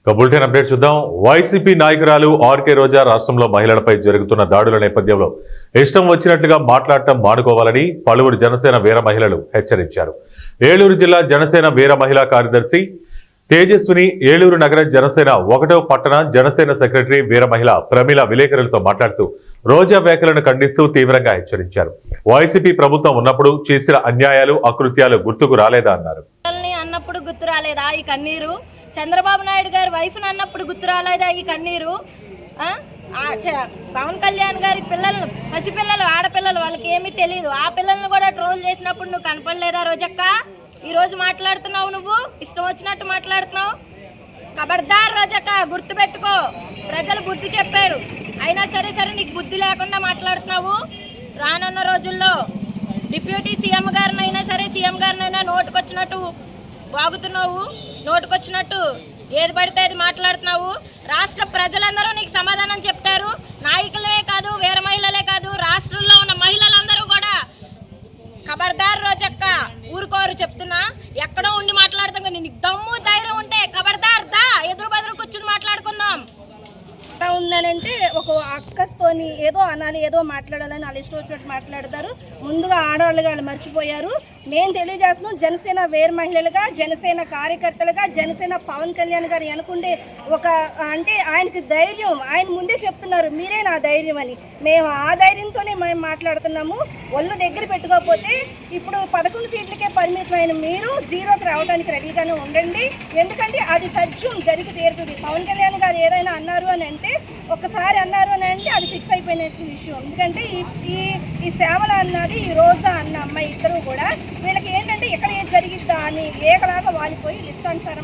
Bulletin update చూద్దాం. YCP నాయకురాలు RK రోజా రాష్ట్రంలో మహిళలపై జరుగుతున్న దాడుల నేపథ్యంలో ఇష్టం వచ్చినట్లుగా మాట్లాడటం మానుకోవాలని పలువురు జనసేన వీర మహిళలు హెచ్చరించారు. ఏలూరు జిల్లా జనసేన వీర మహిళా కార్యదర్శి తేజస్విని, ఏలూరు నగర జనసేన 1వ పట్టణ జనసేన సెక్రటరీ వీర మహిళ ప్రమీల విలేకరులతో మాట్లాడుతూ రోజా వ్యాఖ్యలను ఖండిస్తూ తీవ్రంగా హెచ్చరించారు. వైసీపీ ప్రభుత్వం ఉన్నప్పుడు చేసిన అన్యాయాలు, అకృత్యాలు గుర్తుకు రాలేదా అన్నారు. అన్నప్పుడు గుర్తు రాలేదా ఈ కన్నీరు? చంద్రబాబు నాయుడు గారి వైఫ్ని అన్నప్పుడు గుర్తు రాలేదా ఈ కన్నీరు? పవన్ కళ్యాణ్ గారి పిల్లలు, పసిపిల్లలు, ఆడపిల్లలు, వాళ్ళకి ఏమీ తెలియదు. ఆ పిల్లల్ని కూడా ట్రోల్ చేసినప్పుడు నువ్వు కనపడలేదా రోజక్క? ఈ రోజు మాట్లాడుతున్నావు, నువ్వు ఇష్టం వచ్చినట్టు మాట్లాడుతున్నావు. ఖబర్దార్ రోజక్క, గుర్తు పెట్టుకో. ప్రజలు బుద్ధి చెప్పారు, అయినా సరే నీకు బుద్ధి లేకుండా మాట్లాడుతున్నావు. రానున్న రోజుల్లో డిప్యూటీ సీఎం గారినైనా సరే, సీఎం గారినైనా నోటుకొచ్చినట్టు వాగుతున్నావు, నోటుకొచ్చినట్టు ఏది పడితే అది మాట్లాడుతున్నావు. రాష్ట్ర ప్రజలందరూ నీకు సమాధానం చెప్తారు. నాయకులే కాదు, వీర మహిళలే కాదు, రాష్ట్రంలో ఉన్న మహిళలందరూ కూడా ఖబర్దార్ రోజక్క, ఊరుకోరు చెప్తున్నా. ఎక్కడో ఉండి మాట్లాడుతాం, నీకు దమ్ము ధైర్యం ఉంటే ఖబర్దార్ దా, ఎదురు బదురు కూర్చుని మాట్లాడుకుందాం. ఉందనంటే ఒక అక్కస్తోని ఏదో అనాలి, ఏదో మాట్లాడాలని వాళ్ళు ఇష్టం వచ్చినట్టు మాట్లాడతారు. ముందుగా ఆడవాళ్ళుగా వాళ్ళు మర్చిపోయారు. మేము తెలియజేస్తున్నాం, జనసేన వేరు మహిళలుగా, జనసేన కార్యకర్తలుగా, జనసేన పవన్ కళ్యాణ్ గారు అనుకుంటే ఒక అంటే ఆయనకి ధైర్యం, ఆయన ముందే చెప్తున్నారు మీరే నా ధైర్యం అని. మేము ఆ ధైర్యంతోనే మేము మాట్లాడుతున్నాము. ఒళ్ళు దగ్గర పెట్టుకోకపోతే ఇప్పుడు 11 సీట్లకే పరిమితమైన మీరు 0కి రావడానికి రెడీగానే ఉండండి. ఎందుకంటే అది తథ్యం జరిగి తీరుతుంది. పవన్ కళ్యాణ్ గారు ఏదైనా అన్నారు అని అంటే, ఒక్కసారి అన్నారు అని అంటే అది ఫిక్స్ అయిపోయిన విషయం. ఎందుకంటే ఈ సేవలు అన్నది, ఈ రోజా అన్న అమ్మాయి ఇద్దరు కూడా వీళ్ళకి ఏంటంటే ఎక్కడ ఏది జరిగిద్దా అని ఏకలాగా వాలిపోయి ఇష్టానుసారం